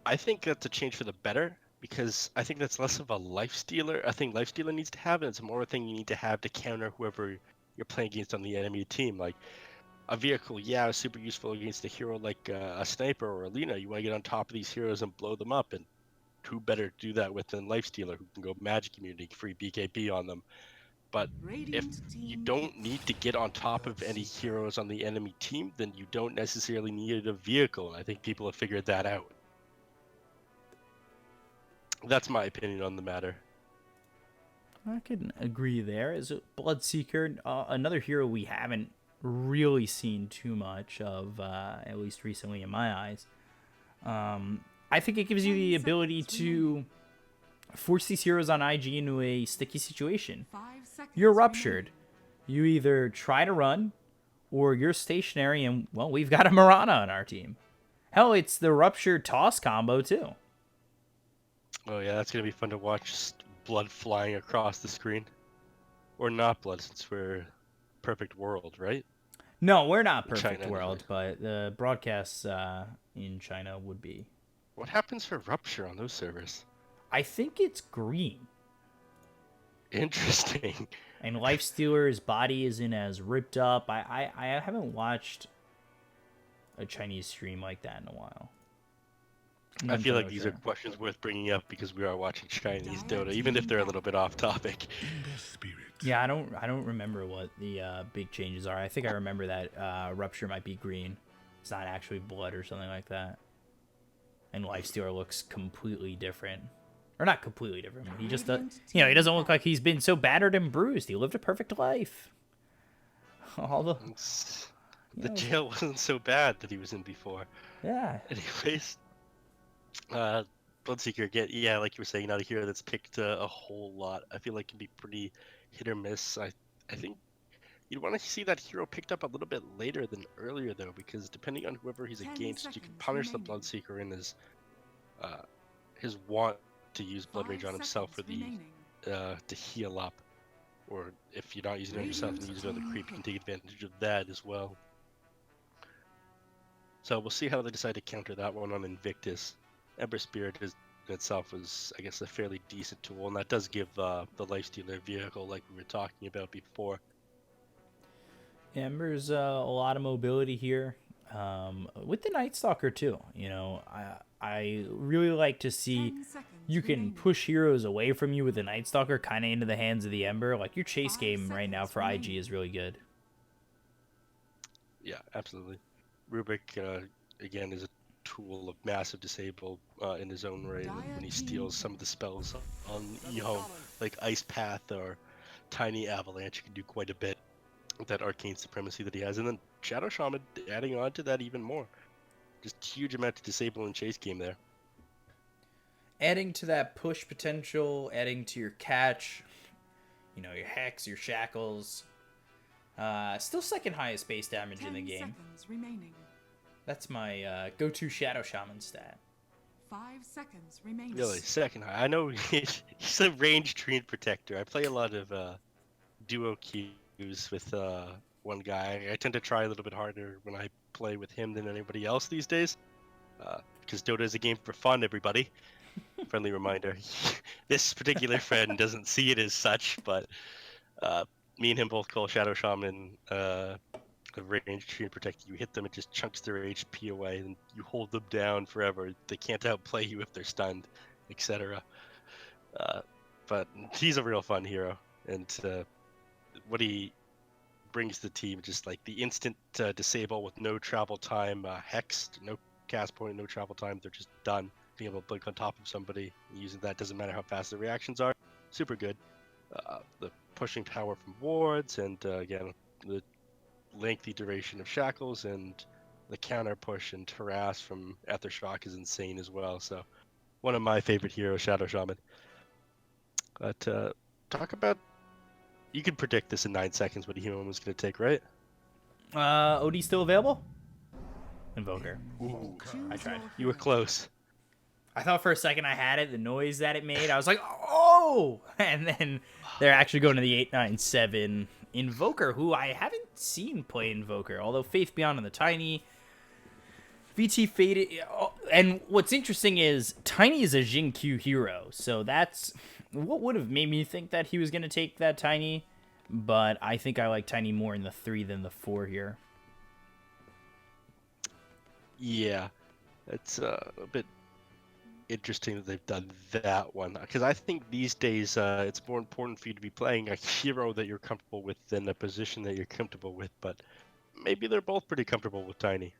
I think that's a change for the better because I think that's less of a life stealer. I think life stealer needs to have it. It's more a thing you need to have to counter whoever you're playing against on the enemy team. Like a vehicle, yeah, is super useful against a hero like a sniper or a Lina. You want to get on top of these heroes and blow them up, and who better to do that with than life stealer, who can go magic immunity, free BKB on them. But if Radiant you team don't hits. need to get on top of any heroes on the enemy team, then you don't necessarily need a vehicle. And I think people have figured that out. That's my opinion on the matter. I can agree there. As a Bloodseeker, another hero we haven't really seen too much of, at least recently in my eyes. I think it gives you the 10 ability seconds to force these heroes on IG into a sticky situation. 5 seconds. You're ruptured. You either try to run, or you're stationary, and, well, we've got a Mirana on our team. Hell, it's the ruptured toss combo, too. Oh yeah, that's gonna be fun to watch. Just blood flying across the screen, or not blood, since we're perfect world, right? No, we're not perfect China, anyway. world, but the broadcasts in China would be. What happens for rupture on those servers? I think it's green. Interesting. And Lifestealer's body isn't as ripped up. I haven't watched a Chinese stream like that in a while. I feel like these are questions worth bringing up because we are watching Chinese Dota, even if they're a little bit off topic. Yeah, I don't remember what the big changes are. I think I remember that Rupture might be green. It's not actually blood or something like that. And Lifestealer looks completely different. Or not completely different. He just, he doesn't look like he's been so battered and bruised. He lived a perfect life. The jail wasn't so bad that he was in before. Yeah. Anyways, Bloodseeker again. Yeah, like you were saying, not a hero that's picked a whole lot. I feel like it can be pretty hit or miss. I think you'd want to see that hero picked up a little bit later than earlier, though, because depending on whoever he's against, you can punish the Bloodseeker in his want to use Blood Rage on himself for the to heal up, or if you're not using it on yourself and use another creep, you can take advantage of that as well. So we'll see how they decide to counter that one on Invictus. Ember Spirit in itself was, I guess, a fairly decent tool, and that does give the Lifestealer vehicle, like we were talking about before. Ember's a lot of mobility here. With the Night Stalker too, I really like to see you can push heroes away from you with the Night Stalker kind of into the hands of the Ember. Like your chase game right now for IG is really good. Yeah, absolutely. Rubik, again, is a tool of massive disable in his own right when he steals some of the spells on EHOME, like Ice Path or Tiny Avalanche. He can do quite a bit with that arcane supremacy that he has, and then Shadow Shaman adding on to that even more. Just huge amount of disable and chase game there. Adding to that push potential, adding to your catch, your Hex, your Shackles. Still second highest base damage in the game. That's my go-to Shadow Shaman stat. 5 seconds remaining. Really, second high. I know he's a range trained protector. I play a lot of duo queues with one guy. I tend to try a little bit harder when I play with him than anybody else these days. Because Dota is a game for fun, everybody. Friendly reminder. This particular friend doesn't see it as such, but me and him both call Shadow Shaman a range trained protector. You hit them, it just chunks their HP away, and you hold them down forever. They can't outplay you if they're stunned, etc. But he's a real fun hero, and what he brings to the team, just like the instant disable with no travel time, Hex, no cast point, no travel time, they're just done. Being able to blink on top of somebody, using that doesn't matter how fast the reactions are. Super good. The pushing power from wards, and again, the lengthy duration of shackles, and the counter push and harass from Aethershock is insane as well. So one of my favorite heroes, Shadow Shaman. But talk about, you could predict this in 9 seconds what a human was going to take, right? OD still available? Invoker. Ooh, I tried. You were close. I thought for a second I had it, the noise that it made. I was like, oh! And then they're actually going to the 897 Invoker, who I haven't seen play Invoker. Although Faith Beyond on the Tiny, VT Faded and what's interesting is Tiny is a Jin-Q hero, so that's what would have made me think that he was going to take that Tiny, but I think I like Tiny more in the 3 than the 4 here. Yeah, it's a bit interesting that they've done that one, because I think these days it's more important for you to be playing a hero that you're comfortable with than a position that you're comfortable with, but maybe they're both pretty comfortable with Tiny.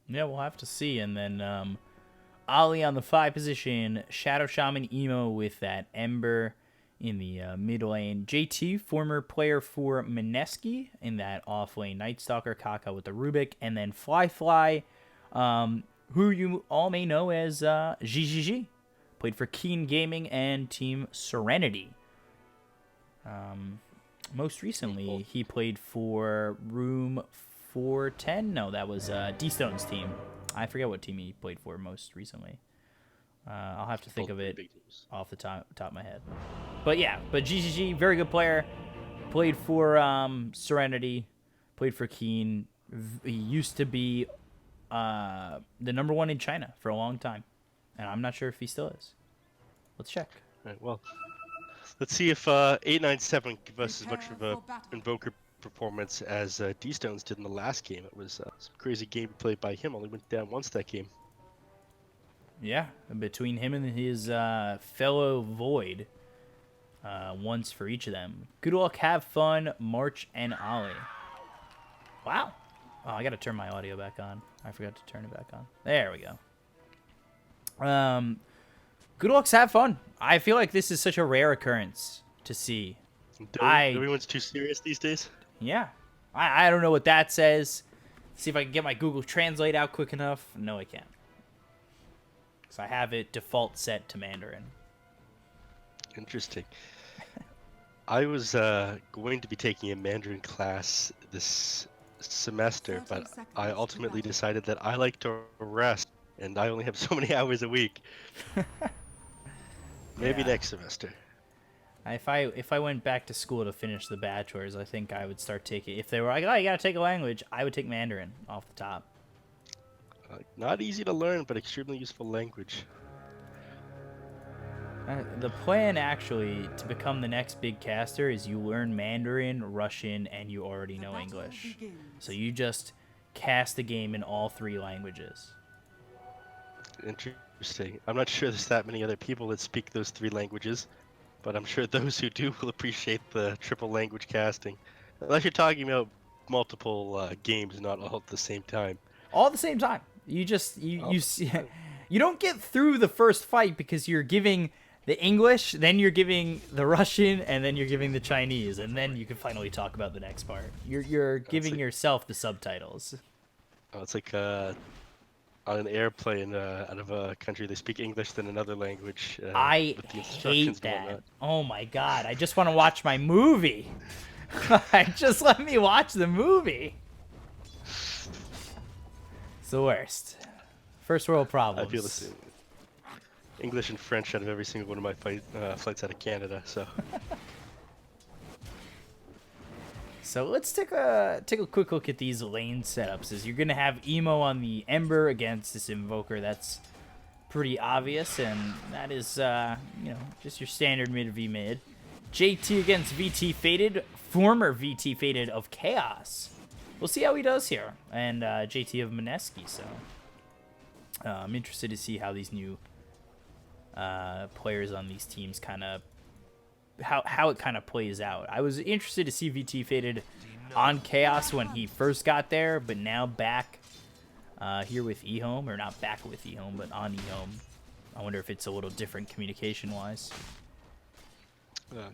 Yeah, we'll have to see. And then Ali on the 5 position, Shadow Shaman Emo with that Ember in the mid lane. JT, former player for Mineski in that off lane. Night Stalker, Kaka with the Rubik, and then Fly, who you all may know as GGG. Played for Keen Gaming and Team Serenity. Most recently, he played for Room 410. No, that was D-Stone's team. I forget what team he played for most recently. I'll have to think of it off the top of my head. But yeah, GGG, very good player. Played for Serenity. Played for Keen. He used to be the #1 in China for a long time. And I'm not sure if he still is. Let's check. All right, well, let's see if 897 give us as much of a Invoker performance as D-Stones did in the last game. It was some crazy game played by him. Only went down once that game. Yeah, between him and his fellow Void, once for each of them. Good luck, have fun, March and Ollie. Wow. Oh, I gotta turn my audio back on. I forgot to turn it back on. There we go. Good luck, have fun. I feel like this is such a rare occurrence to see. Everyone's too serious these days. Yeah. I don't know what that says. See if I can get my Google Translate out quick enough. No, I can't. Because I have it default set to Mandarin. Interesting. I was going to be taking a Mandarin class this semester, but I ultimately decided that I like to rest, and I only have so many hours a week. Maybe next semester. If I went back to school to finish the bachelor's, I think I would start taking. If they were like, oh, you gotta take a language, I would take Mandarin off the top. Not easy to learn, but extremely useful language. The plan actually to become the next big caster is you learn Mandarin, Russian, and you already know English. So you just cast the game in all 3 languages. Interesting. I'm not sure there's that many other people that speak those 3 languages, but I'm sure those who do will appreciate the triple language casting. Unless you're talking about multiple games, not all at the same time. All at the same time. You don't get through the first fight because you're giving the English, then you're giving the Russian, and then you're giving the Chinese, and then you can finally talk about the next part. You're giving yourself the subtitles. Oh, it's like on an airplane out of a country they speak English than another language. I hate that. Oh my god! I just want to watch my movie. Just let me watch the movie. It's the worst. First world problems. I feel the same. English and French out of every single one of my flights out of Canada. So. So let's take a quick look at these lane setups. As you're gonna have Emo on the Ember against this Invoker. That's pretty obvious, and that is just your standard mid v mid. JT against VT Fated, former VT Fated of Chaos. We'll see how he does here, and JT of Mineski. So I'm interested to see how these new players on these teams kind of how it kind of plays out. I was interested to see VT Fated on Chaos when he first got there, but now back here with EHOME, or not back with EHOME, but on EHOME. I wonder if it's a little different communication-wise.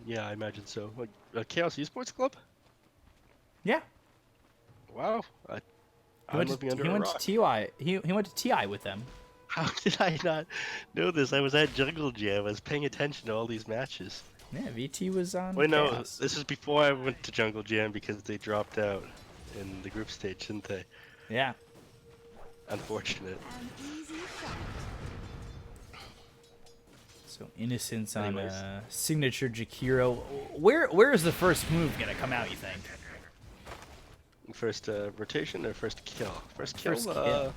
Yeah, I imagine so. Like Chaos Esports Club? Yeah. Wow. He went to TI. He went to TI with them. How did I not know this? I was at Jungle Jam. I was paying attention to all these matches. Yeah, VT was on. Wait, no, Chaos. this is before I went to Jungle Jam because they dropped out in the group stage, didn't they? Yeah. Unfortunate. So Innocence on signature Jakiro. Where is the first move gonna come out, you think? First rotation or first kill? First kill. First kill.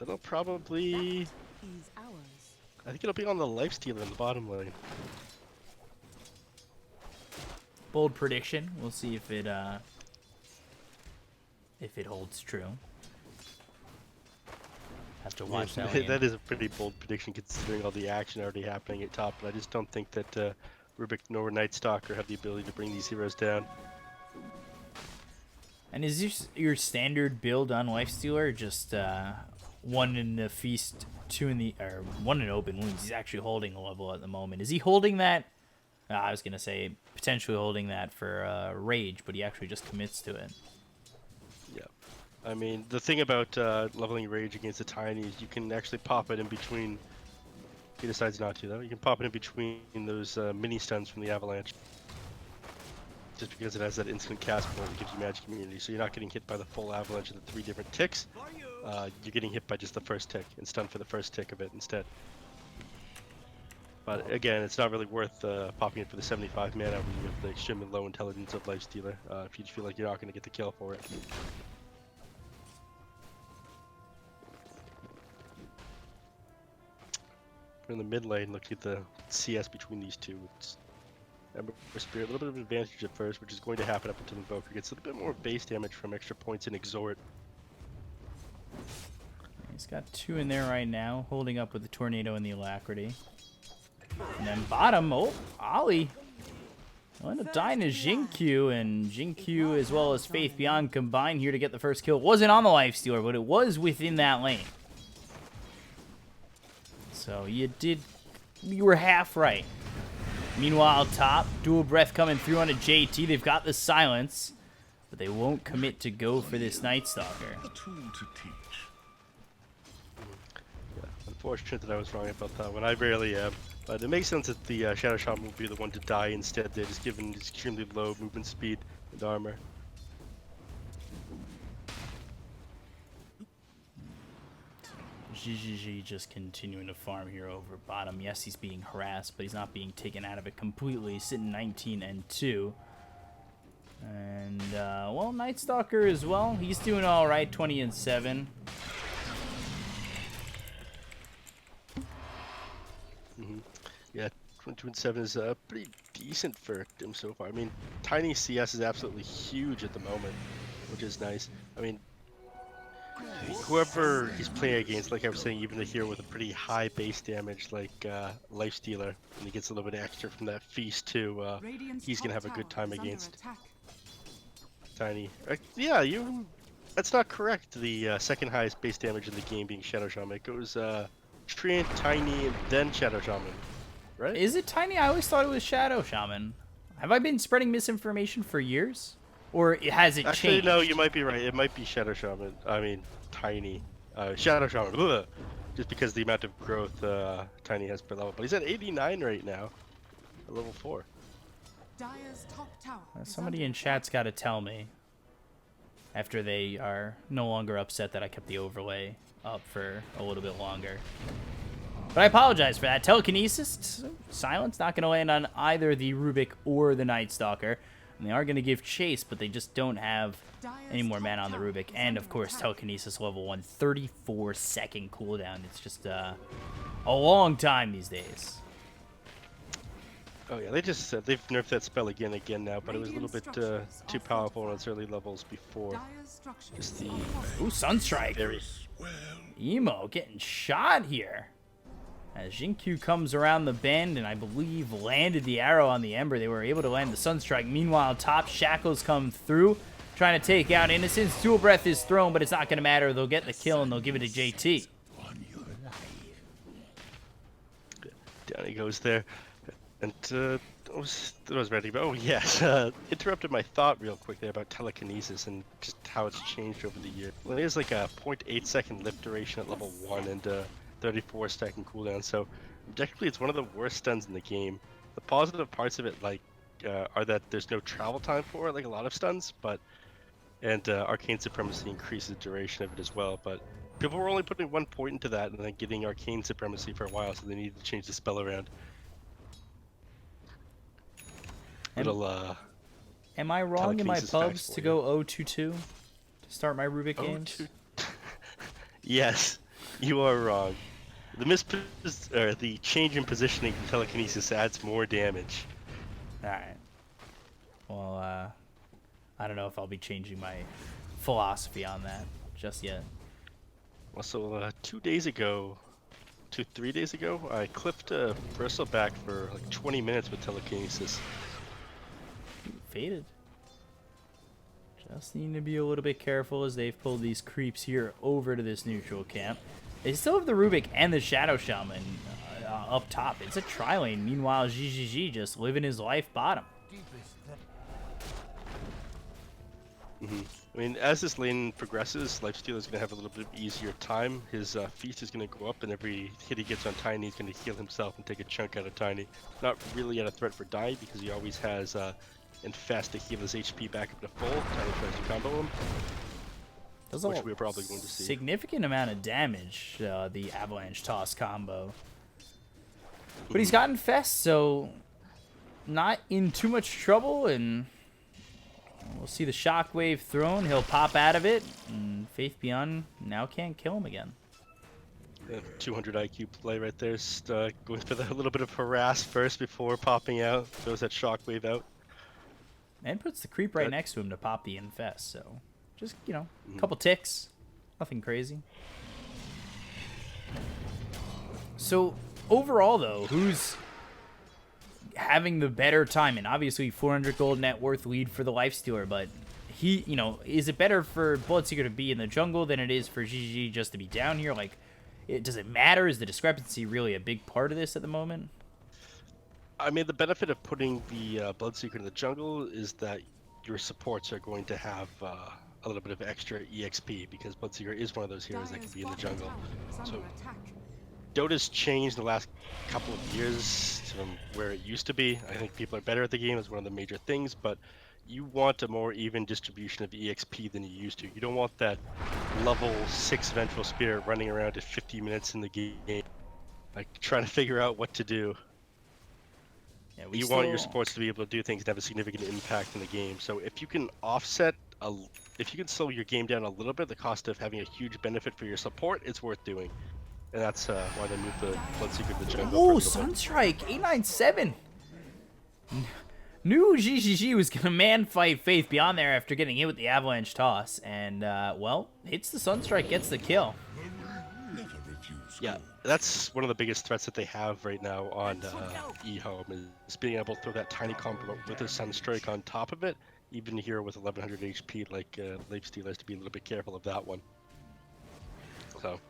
That'll probably... Is ours. I think it'll be on the lifestealer in the bottom lane. Bold prediction. We'll see if it holds true. Have to watch that lane. That is a pretty bold prediction considering all the action already happening at top, but I just don't think that Rubik nor Nightstalker have the ability to bring these heroes down. And is this your standard build on Lifestealer? Just one in the feast, two in the, or one in open wounds. He's actually holding a level at the moment. Is he holding that? I was gonna say potentially holding that for rage, but he actually just commits to it. Yeah, I mean the thing about leveling rage against the tiny is you can actually pop it in between. He decides not to though. You can pop it in between those mini stuns from the avalanche. Just because it has that instant cast point and gives you magic immunity, so you're not getting hit by the full avalanche of the 3 different ticks. You're getting hit by just the first tick and stunned for the first tick of it instead. But again, it's not really worth popping it for the 75 mana when you have the extremely low intelligence of Lifestealer if you feel like you're not going to get the kill for it. In the mid lane, look at the CS between these two. It's Ember Spirit, a little bit of an advantage at first, which is going to happen up until Invoker gets a little bit more base damage from extra points in Exhort. He's got 2 in there right now, holding up with the Tornado and the Alacrity. And then bottom, oh, Ollie. He'll end up dying to Jinkyu, and Jinkyu as well as Faith Beyond combined here to get the first kill. It wasn't on the Lifestealer, but it was within that lane. So you were half right. Meanwhile, top, Dual Breath coming through on a JT. They've got the silence, but they won't commit to go for this Nightstalker. Yeah, unfortunate that I was wrong about that one. I rarely am. But it makes sense that the Shadow Shaman will be the one to die instead. They're just given extremely low movement speed and armor. GGG just continuing to farm here over bottom. Yes, he's being harassed, but he's not being taken out of it completely. Sitting 19-2. And, well, Nightstalker as well. He's doing all right, 20-7. Yeah, 22-7 is pretty decent for him so far. I mean, Tiny CS is absolutely huge at the moment, which is nice. I mean, whoever he's playing against, like I was saying, even a hero with a pretty high base damage like Lifestealer, and he gets a little bit extra from that feast too, he's going to have a good time against Tiny. Yeah, that's not correct. The second highest base damage in the game being Shadow Shaman. It goes Treant, Tiny, and then Shadow Shaman. Right? Is it Tiny? I always thought it was Shadow Shaman. Have I been spreading misinformation for years? Or has it Actually, changed? no, you might be right. It might be Shadow Shaman. I mean, Tiny. Shadow Shaman. Ugh. Just because the amount of growth Tiny has per level. But he's at 89 right now. At level 4. Dire's top tower Somebody in chat's got to tell me. After they are no longer upset that I kept the overlay up for a little bit longer. But I apologize for that. Telekinesis, silence, not going to land on either the Rubik or the Nightstalker. And they are going to give chase, but they just don't have any more mana on the Rubik. And, of course, Telekinesis level 1, 34-second cooldown. It's just a long time these days. Oh, yeah, they've nerfed that spell again now, but it was a little bit too powerful on its early levels before. Just the... Ooh, Sunstrike. Emo getting shot here. As Jinkyu comes around the bend and I believe landed the arrow on the Ember, they were able to land the Sunstrike. Meanwhile, top Shackles come through, trying to take out Innocence. Dual Breath is thrown, but it's not going to matter. They'll get the kill and they'll give it to JT. Down he goes there. And I was ready, but oh yes, interrupted my thought real quick there about telekinesis and just how it's changed over the year. Well, it is like a 0.8 second lift duration at level 1 and 34-second cooldown, so objectively it's one of the worst stuns in the game. The positive parts of it are that there's no travel time for it, like a lot of stuns, and Arcane Supremacy increases the duration of it as well, but people were only putting 1 point into that and then getting Arcane Supremacy for a while, so they needed to change the spell around. Am I wrong in my pubs to go 0-2-2 to start my Rubik games? Yes. You are wrong. The change in positioning from telekinesis adds more damage. Alright. Well, I don't know if I'll be changing my philosophy on that just yet. Also, 2 days ago, 3 days ago, I clipped a bristleback for like 20 minutes with telekinesis. Faded. Just need to be a little bit careful as they've pulled these creeps here over to this neutral camp. They still have the Rubik and the Shadow Shaman up top. It's a tri-lane. Meanwhile, GGG just living his life bottom. I mean, as this lane progresses, Lifesteal is going to have a little bit easier time. His feast is going to go up, and every hit he gets on Tiny, he's going to heal himself and take a chunk out of Tiny. Not really at a threat for die, because he always has Infest to heal his HP back up to full. Tiny tries to combo him, which we're probably going to see. Significant amount of damage, the Avalanche Toss combo. But he's got Infest, so not in too much trouble, and we'll see the Shockwave thrown. He'll pop out of it, and Faith Beyond now can't kill him again. 200 IQ play right there. Just, going for a little bit of harass first before popping out. Throws that Shockwave out. And puts the creep right next to him to pop the Infest, so just, you know, a couple ticks. Nothing crazy. So, overall, though, who's having the better time? And obviously 400 gold net worth lead for the Lifestealer, but he, you know, is it better for Bloodseeker to be in the jungle than it is for GG just to be down here? Like, does it matter? Is the discrepancy really a big part of this at the moment? I mean, the benefit of putting the Bloodseeker in the jungle is that your supports are going to have a little bit of extra EXP, because Bloodseeker is one of those heroes that can be in the jungle. So Dota's changed in the last couple of years from where it used to be. I think people are better at the game is one of the major things, but you want a more even distribution of EXP than you used to. You don't want that level 6 Vengeful Spirit running around at 50 minutes in the game, like trying to figure out what to do. Yeah, you want your supports to be able to do things that have a significant impact in the game. So if you can if you can slow your game down a little bit, the cost of having a huge benefit for your support, it's worth doing. And that's why they moved the Bloodseeker to the jungle. Oh, Sunstrike, 897. Knew GGG was going to man fight Faith Beyond there after getting hit with the Avalanche Toss. And, well, hits the Sunstrike, gets the kill. Yeah, that's one of the biggest threats that they have right now on EHOME, is being able to throw that tiny combo with a Sunstrike on top of it. Even here with 1100 HP, like Lifesteal has to be a little bit careful of that one. So,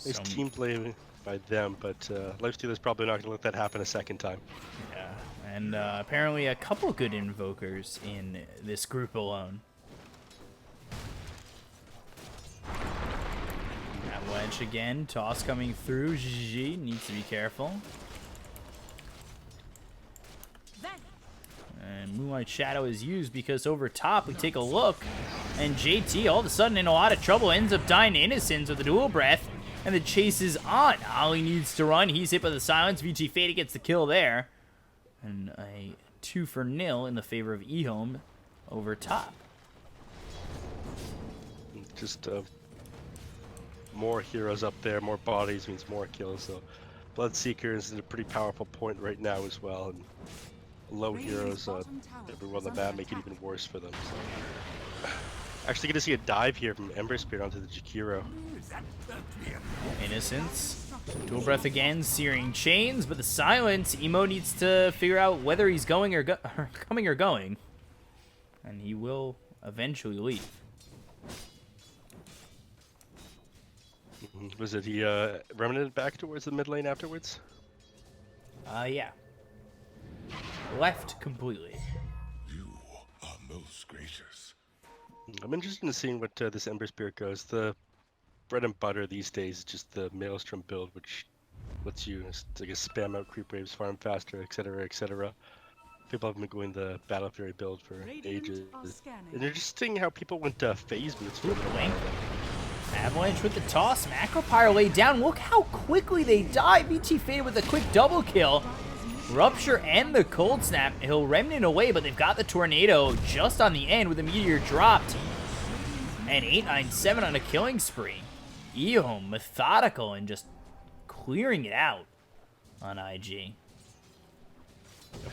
nice team play by them, but Lifesteal is probably not going to let that happen a second time. Yeah, and apparently a couple good invokers in this group alone. Avalanche again, toss coming through. GG needs to be careful. And Moonlight Shadow is used because over top we take a look, and JT all of a sudden in a lot of trouble, ends up dying to Innocence with a dual breath, and the chase is on. Ollie needs to run. He's hit by the silence. VG Fada gets the kill there, and a 2-0 in the favor of EHOME over top. Just more heroes up there, more bodies means more kills. So Bloodseeker is at a pretty powerful point right now as well, and low heroes everywhere on the map make it even worse for them. So actually going to see a dive here from Ember Spirit onto the Jakiro. Innocence. Dual breath again, searing chains, but the silence. Emo needs to figure out whether he's going or coming or going, and he will eventually leave. Was it he remnanted back towards the mid lane afterwards? Yeah. Left completely. You are most gracious. I'm interested in seeing what this Ember Spirit goes. The bread and butter these days is just the Maelstrom build, which lets you, I guess, spam out creep waves, farm faster, etc., etc. People have been going the Battle Fury build for ages. And interesting how people went phase boots for a while. Avalanche with the toss. Macropyre laid down. Look how quickly they die. BT Fade with a quick double kill. Rupture and the Cold Snap. He'll remnant away, but they've got the Tornado just on the end with the Meteor dropped. And 897 on a killing spree. EHOME methodical and just clearing it out on IG.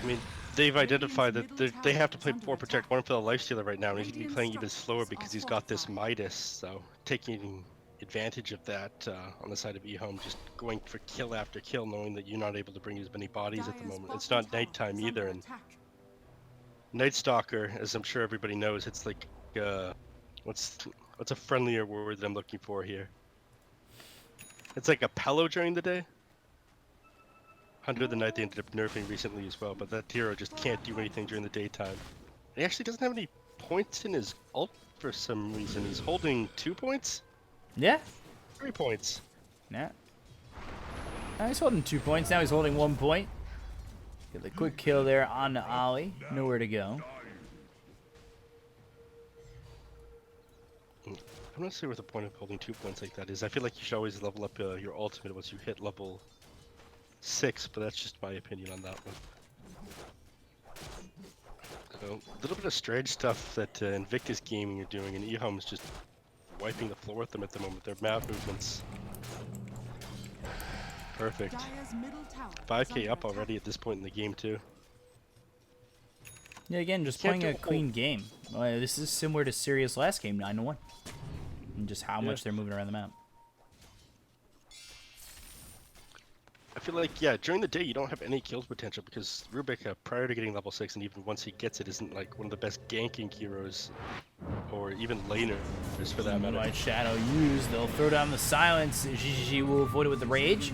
I mean, they've identified that they have to play 4 Protect 1 for the Lifestealer right now, and he's going to be playing even slower because he's got this Midas, so taking advantage of that on the side of EHOME, just going for kill after kill, knowing that you're not able to bring as many bodies at the moment. It's not nighttime either, and Night Stalker, as I'm sure everybody knows, it's like, what's a friendlier word that I'm looking for here? It's like a Pello during the day. Hunter of the Night they ended up nerfing recently as well, but that hero just can't do anything during the daytime. He actually doesn't have any points in his ult for some reason. He's holding 2 points? Yeah. 3 points. Yeah. Now he's holding 2 points. Now he's holding 1 point. Get the quick kill there on Ollie. Nowhere to go. I'm not sure what the point of holding 2 points like that is. I feel like you should always level up your ultimate once you hit level 6, but that's just my opinion on that one. So, a little bit of strange stuff that Invictus Gaming are doing, and EHOME is just wiping the floor with them at the moment. Their map movements. Perfect. 5k up already at this point in the game, too. Yeah, again, just playing a clean game. This is similar to Sirius last game, 9-1. And just how much they're moving around the map. I feel like, yeah, during the day you don't have any kills potential because Rubik, prior to getting level 6, and even once he gets it, isn't like one of the best ganking heroes, or even laners for that matter. White Shadow used, they'll throw down the silence. GG will avoid it with the rage.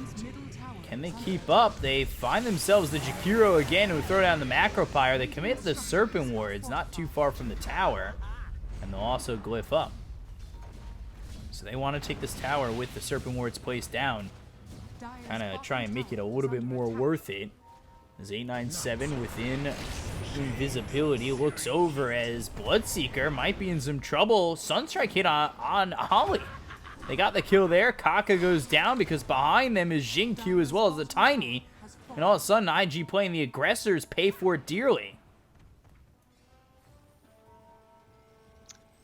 Can they keep up? They find themselves the Jakiro again, who throw down the Macropyre. They commit the Serpent Wards, not too far from the tower, and they'll also glyph up. So they want to take this tower with the Serpent Wards placed down. Kind of try and make it a little bit more worth it. As 897 within invisibility looks over as Bloodseeker might be in some trouble. Sunstrike hit on Ollie. They got the kill there. Kaka goes down because behind them is Jinkyu as well as the Tiny. And all of a sudden, IG playing the aggressors pay for it dearly.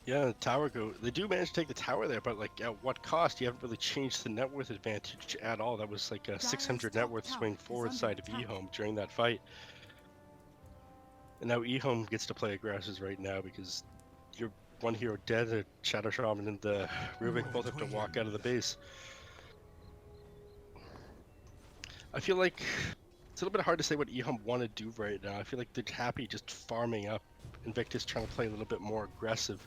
Yeah, the tower they do manage to take the tower there, but like at what cost? You haven't really changed the net worth advantage at all. That was like a 600 net worth swing forward side of EHOME during that fight. And now EHOME gets to play aggressors right now because you're one hero dead, the Shadow Shaman and the Rubik both have to walk out of the base. I feel like it's a little bit hard to say what EHOME want to do right now. I feel like they're happy just farming up. Invictus trying to play a little bit more aggressive.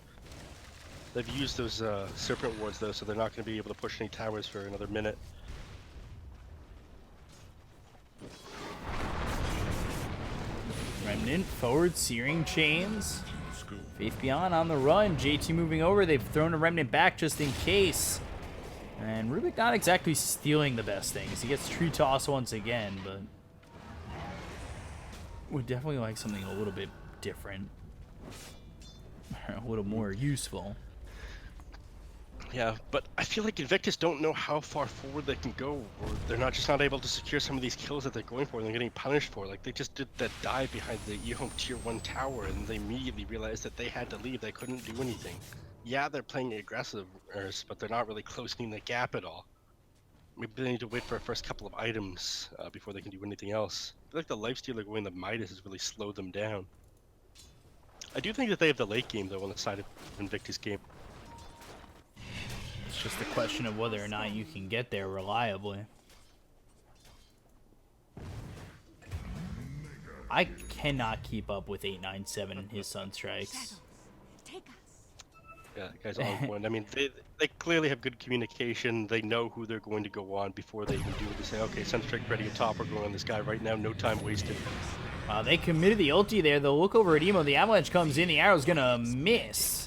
They've used those Serpent Wards though, so they're not going to be able to push any towers for another minute. Remnant forward, Searing Chains. Faith Beyond on the run. JT moving over. They've thrown a Remnant back just in case. And Rubik not exactly stealing the best things. He gets Tree Toss once again, but would definitely like something a little bit different. A little more useful. Yeah, but I feel like Invictus don't know how far forward they can go, or they're not able to secure some of these kills that they're going for and they're getting punished for. Like, they just did that dive behind the EHOME Tier 1 tower, and they immediately realized that they had to leave. They couldn't do anything. Yeah, they're playing aggressive, but they're not really closing the gap at all. Maybe they need to wait for a first couple of items before they can do anything else. I feel like the Lifestealer going the Midas has really slowed them down. I do think that they have the late game, though, on the side of Invictus game. It's just a question of whether or not you can get there reliably. I cannot keep up with 897 and his Sunstrikes. Yeah, the guy's on point. I mean, they clearly have good communication. They know who they're going to go on before they even do it. They say, okay, Sunstrike ready at top. We're going on this guy right now. No time wasted. Wow, they committed the ulti there. They'll look over at Emo. The Avalanche comes in. The arrow's going to miss.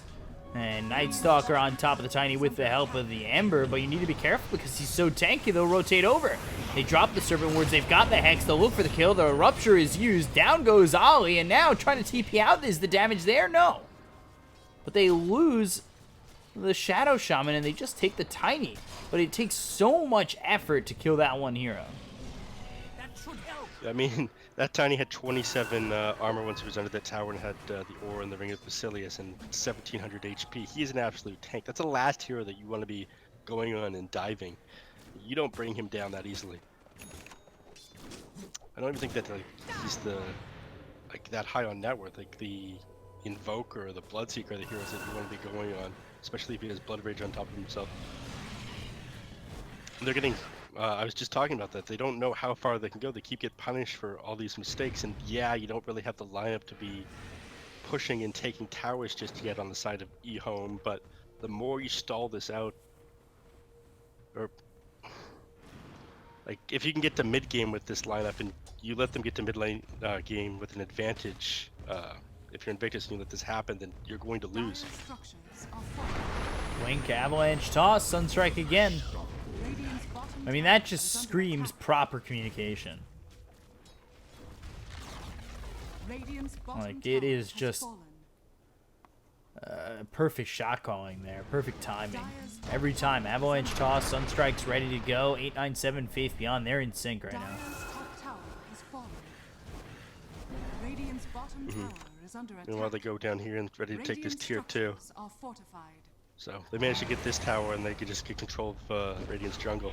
And Night Stalker on top of the Tiny with the help of the Ember. But you need to be careful because he's so tanky, they'll rotate over. They drop the Serpent Wards. They've got the Hex. They'll look for the kill. The Rupture is used. Down goes Ollie. And now trying to TP out. Is the damage there? No. But they lose the Shadow Shaman and they just take the Tiny. But it takes so much effort to kill that one hero. I mean, that Tiny had 27 armor once he was under that tower and had the Aura and the Ring of Basilius and 1700 HP. He's an absolute tank. That's the last hero that you want to be going on and diving. You don't bring him down that easily. I don't even think that like he's that high on net worth. Like the Invoker or the Bloodseeker are the heroes that you want to be going on, especially if he has Blood Rage on top of himself. They're getting. I was just talking about that. They don't know how far they can go. They keep getting punished for all these mistakes, and yeah, you don't really have the lineup to be pushing and taking towers just yet on the side of EHOME. But the more you stall this out, or like if you can get to mid game with this lineup and you let them get to mid lane game with an advantage, if you're Invictus and you let this happen, then you're going to lose. Dire structures are falling. Wink, avalanche, toss, sunstrike again. Radiant's bottom I mean, tower that just is under screams attack. proper communication. Radiant's bottom Like, it tower is has just fallen. Perfect shot calling there, perfect timing. Dire's Every time, avalanche, toss, sunstrike's ready to go. 897, Faith Beyond, they're in sync right now. Dire's top tower has fallen. Radiant's bottom tower is under attack. Meanwhile, they go down here and ready to take this Radiant tier 2. structures are fortified. So they managed to get this tower and they could just get control of Radiant's jungle.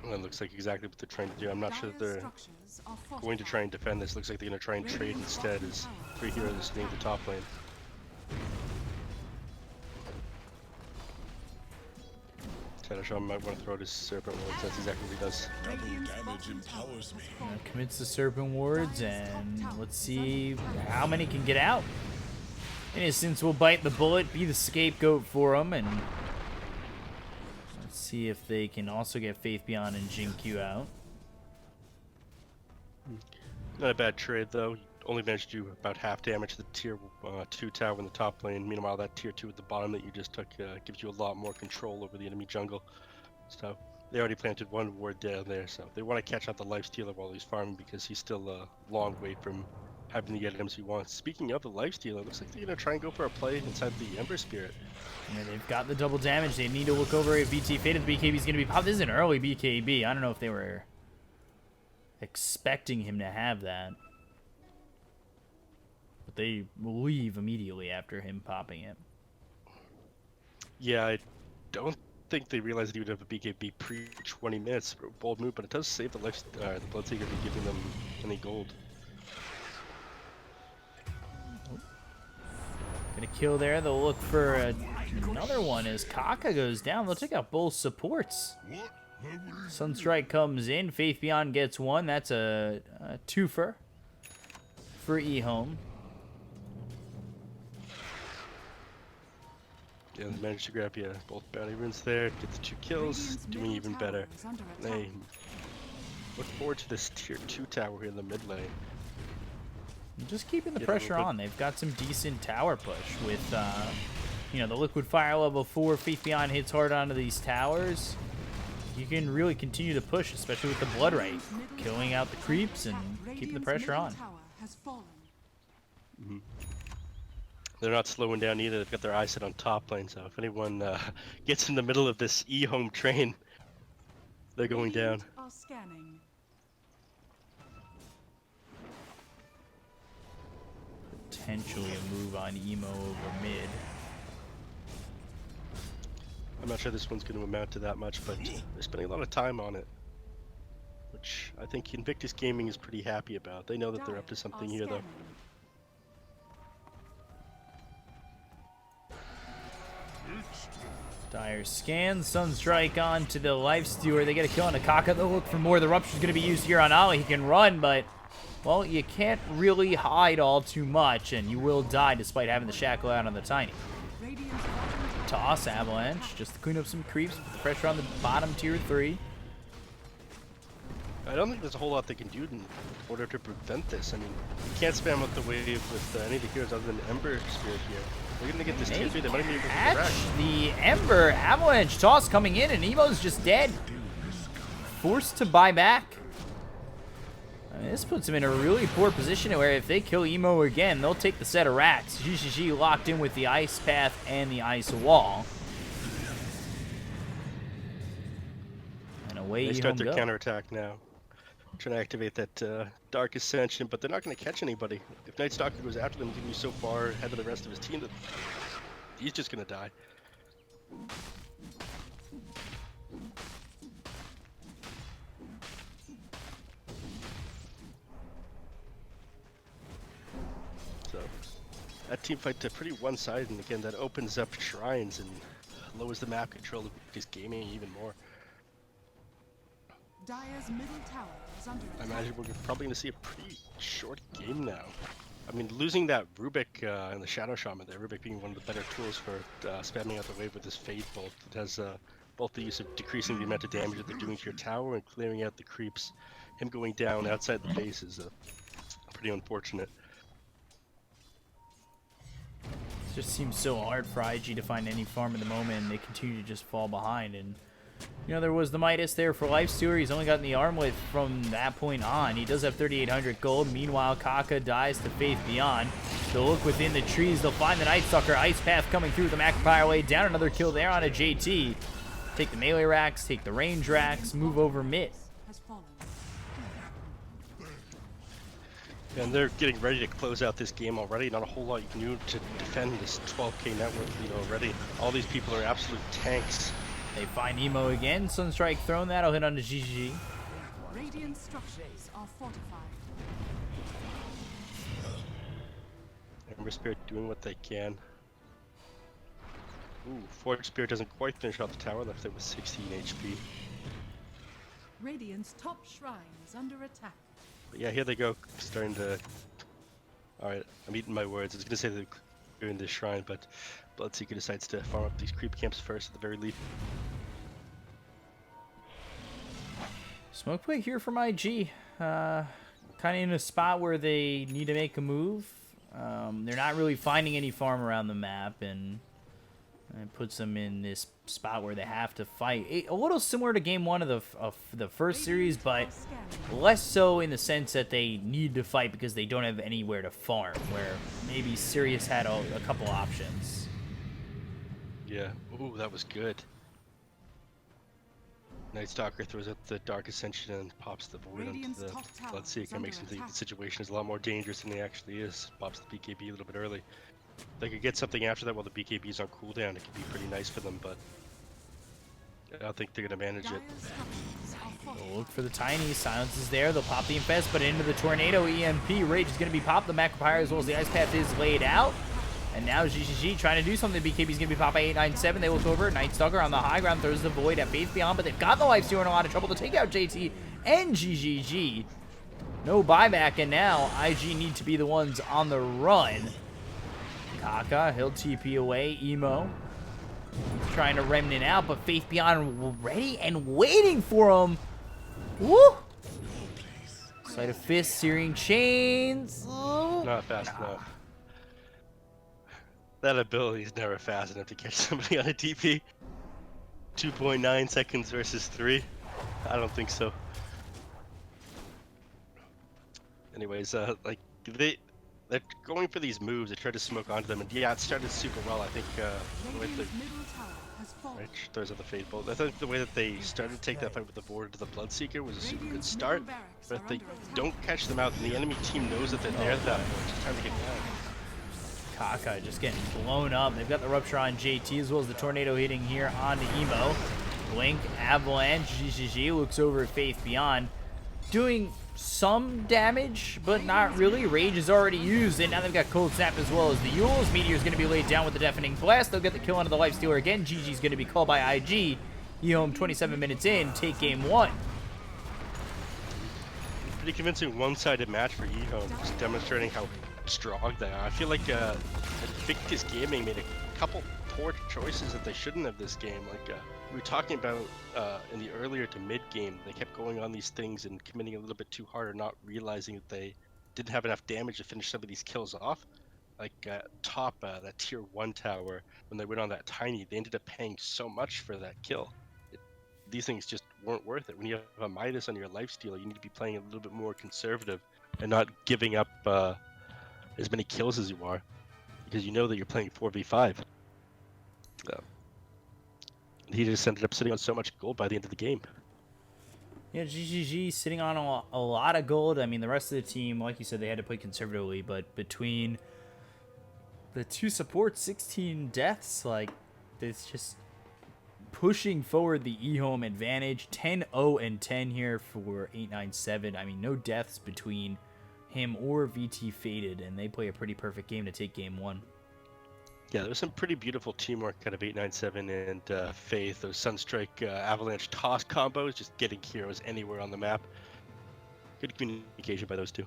And it looks like exactly what they're trying to do. I'm not sure that Dire's they're structures are going to try and defend this. Looks like they're going to try and trade instead as 3 heroes staying at the top lane. Shadow might want to throw this Serpent Wards. That's exactly what he does. Double Radiant's damage bottom tower empowers me. has fallen. Commits the Serpent Wards, and let's see how many can get out. Innocence will bite the bullet, be the scapegoat for them, and let's see if they can also get Faith Beyond and Jinkyu out. Not a bad trade though. Only managed to do about half damage to the tier 2 tower in the top lane. Meanwhile, that tier 2 at the bottom that you just took gives you a lot more control over the enemy jungle. So they already planted 1 ward down there, so they want to catch out the lifestealer while he's farming because he's still a long way from having the items he wants. Speaking of the lifestealer, it looks like they're going to try and go for a play inside the Ember Spirit. Yeah, they've got the double damage. They need to look over if VT Fate of the BKB is going to be popped. This is an early BKB. I don't know if they were expecting him to have that. But they will leave immediately after him popping it. Yeah, I don't think they realized he would have a BKB pre 20 minutes. Bold move, but it does save the Bloodseeker from giving them any gold. Gonna kill there. They'll look for another one as Kaka goes down. They'll take out both supports. Sunstrike comes in. Faith Beyond gets 1. That's a twofer for EHOME. Yeah, they managed to grab both bounty runes there, get the 2 kills, Radiant's doing middle even tower better. is under They attack. look forward to this tier 2 tower here in the mid lane. Just keeping the Yeah, pressure but- on. They've got some decent tower push with, you know, the Liquid Fire level 4. Faith Beyond hits hard onto these towers. You can really continue to push, especially with the Blood Rite, Radiant's middle killing tower out the is under creeps and attack. keeping the Radiant's pressure middle on. tower has fallen. They're not slowing down either. They've got their eyes set on top lane, so if anyone gets in the middle of this EHOME train, they're going down. Radiant are scanning. Potentially a move on Emo over mid. I'm not sure this one's going to amount to that much, but they're spending a lot of time on it, which I think Invictus Gaming is pretty happy about. They know that they're up to Dire something are here, though. scanning. Dire scan, Sunstrike on to the Lifestealer. They get a kill on Akaka. They'll look for more. The Rupture's going to be used here on Ollie. He can run, but, well, you can't really hide all too much, and you will die despite having the Shackle out on the Tiny. Radiant's bottom tower Toss, Avalanche, just to clean up some creeps, put the pressure on the bottom tier 3. I don't think there's a whole lot they can do in order to prevent this. I mean, you can't spam up the wave with any of the heroes other than Ember Spirit here. They're going to get this tier 3. They might even be able to Catch direct. the Ember. Avalanche toss coming in, and Emo's just dead. Forced to buy back. I mean, this puts him in a really poor position where if they kill Emo again, they'll take the set of racks. GGG locked in with the Ice Path and the Ice Wall. And away They start EHOME their go. counterattack now. trying to activate that Dark Ascension, but they're not going to catch anybody. If Night Stalker goes after them, he's going to be so far ahead of the rest of his team that he's just going to die. So that team fight's pretty one-sided, and again, that opens up shrines and lowers the map control of his gaming even more. Dire's middle tower is under I attack. imagine we're probably going to see a pretty short game now. I mean, losing that Rubik and the Shadow Shaman there, Rubik being one of the better tools for spamming out the wave with his Fade Bolt. It has both the use of decreasing the amount of damage that they're doing to your tower and clearing out the creeps. Him going down outside the base is pretty unfortunate. It just seems so hard for IG to find any farm at the moment, and they continue to just fall behind. And you know, there was the Midas there for Lifestealer. He's only gotten the armlet from that point on. He does have 3,800 gold. Meanwhile, Kaka dies to Faith Beyond. They'll look within the trees. They'll find the Night Stalker. Ice Path coming through the Macropire way down. Another kill there on a JT. Take the melee racks, take the range racks, move over mid. Has fallen. And they're getting ready to close out this game already. Not a whole lot you can do to defend this 12k network lead already. All these people are absolute tanks. They find Emo again. Sunstrike thrown. That'll hit onto GG. Radiant structures are fortified. Ember Spirit doing what they can. Ooh, Forge Spirit doesn't quite finish off the tower, left it with 16 HP. Radiant's top shrine is under attack. But yeah, here they go, starting to... Alright, I'm eating my words. I was going to say they're clearing this shrine, but Bloodseeker decides to farm up these creep camps first at the very least. Smoke play here from IG. Kind of in a spot where they need to make a move. They're not really finding any farm around the map, and it puts them in this spot where they have to fight. A little similar to game one of the first series, but less so in the sense that they need to fight because they don't have anywhere to farm, where maybe Sirius had a couple options. Yeah, ooh, that was good. Night Stalker throws up the Dark Ascension and pops the Void onto the Bloodseeker, makes him think the situation is a lot more dangerous than it actually is. Pops the BKB a little bit early. They could get something after that while the BKB is on cooldown. It could be pretty nice for them, but I don't think they're going to manage it. They'll look for the Tiny. Silence is there. They'll pop the Infest, but into the Tornado EMP. Rage is going to be popped. The Macropire as well as the Ice Path is laid out. And now GGG trying to do something. BKB is going to be popped by 897. They look over. Night Stalker on the high ground throws the Void at Faith Beyond, but they've got the Lifestealer in a lot of trouble to take out JT and GGG. No buyback, and now IG need to be the ones on the run. Kaka, he'll TP away. Emo he's trying to remnant out, but Faith Beyond ready and waiting for him. Woo! Sleight of Fist, Searing Chains. Oh. Not fast enough. That ability is never fast enough to catch somebody on a TP. 2.9 seconds versus 3. I don't think so. Anyways, like they're going for these moves. They try to smoke onto them, and yeah, it started super well. I think with the Rich throws out the Fade Bolt. I think the way that they started to take that fight with the board to the Bloodseeker was a super good start. But if they don't catch them out, then the enemy team knows that they're there at that point. It's time to get down. Kaka just getting blown up. They've got the Rupture on JT as well as the Tornado hitting here onto Emo. Blink, Avalanche, GGG looks over at Faith Beyond. Doing some damage, but not really. Rage is already used, and now they've got Cold Snap as well as the Yules. Meteor's going to be laid down with the Deafening Blast. They'll get the kill onto the Lifestealer again. GG's going to be called by IG. EHOME 27 minutes in, take game one. Pretty convincing one-sided match for EHOME, just demonstrating how strong they are. I feel like Invictus Gaming made a couple poor choices that they shouldn't have this game. Like we were talking about in the earlier to mid game, they kept going on these things and committing a little bit too hard, or not realizing that they didn't have enough damage to finish some of these kills off. Like top that tier 1 tower, when they went on that Tiny, they ended up paying so much for that kill. These things just weren't worth it. When you have a Midas on your lifesteal, you need to be playing a little bit more conservative and not giving up as many kills as you are, because you know that you're playing 4v5. He just ended up sitting on so much gold by the end of the game. Yeah, GGG sitting on a lot of gold. I mean, the rest of the team, like you said, they had to play conservatively, but between the two supports, 16 deaths, like, it's just pushing forward the EHOME advantage. 10-0-10 here for 897. I mean, no deaths between him or VT Faded, and they play a pretty perfect game to take game one. Yeah, there was some pretty beautiful teamwork out of 897 and Faith. Those Sunstrike Avalanche toss combos, just getting heroes anywhere on the map. Good communication by those two.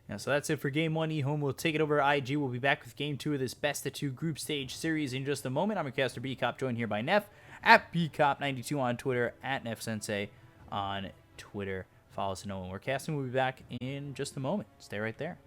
Yeah, so that's it for game one. EHOME will take it over IG. We'll be back with game two of this best of two group stage series in just a moment. I'm your caster BCop, joined here by Neff at BCop92 on Twitter, at NeffSensei on Twitter. Follow us to know when we're casting. We'll be back in just a moment. Stay right there.